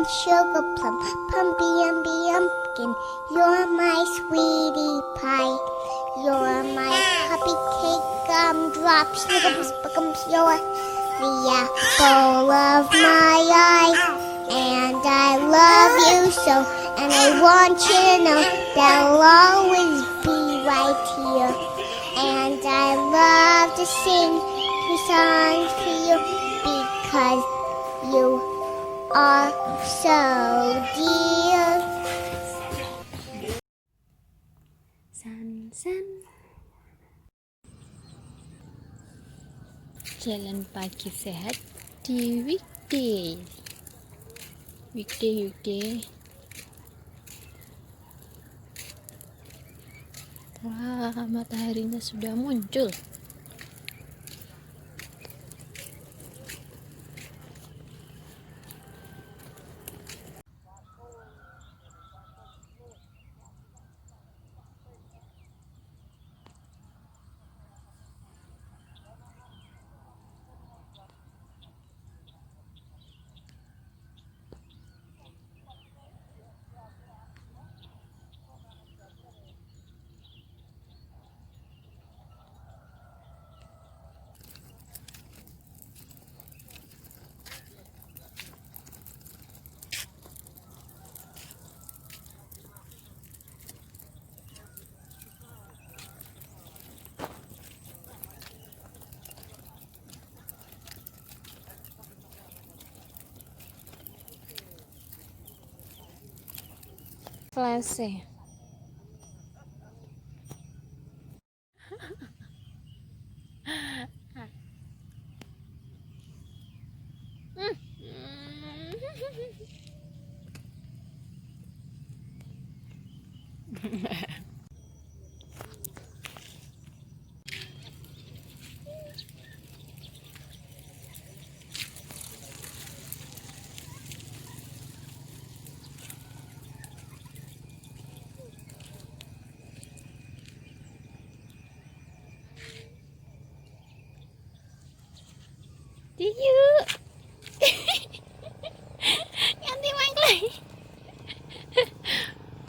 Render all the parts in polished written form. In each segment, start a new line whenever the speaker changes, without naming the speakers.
sugar plum, pumpy umby umpkin. You're my sweetie pie. You're my cupcake gumdrop, snickums, buckums. You're the apple of my eye, and I love you so. And I want you to know that I'll always be right here. And I love to sing two songs for you because you are so dear.
San. Jalan pagi sehat di weekday. Wah, mataharinya sudah muncul. Selesai. Yuk. Ganti mic lagi.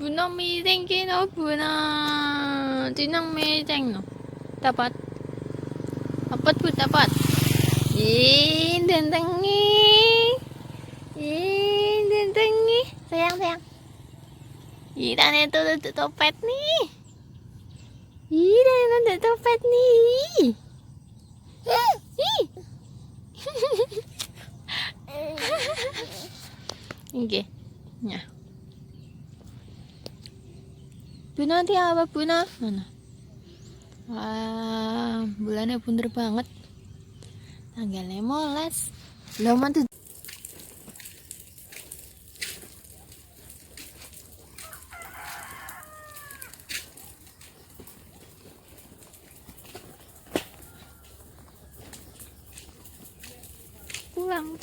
Buna meeting kino buna. Tinang meeting no. Dapat. Dapat bu dapat. Dentengi. Dentengi. Sayang. Dan itu tutup topet nih. Dan itu topet nih. Oke, ya. Buna nanti apa Buna? Mana? Wah, bulannya bener banget. Tanggalnya moles. Belum mantu. Pulang.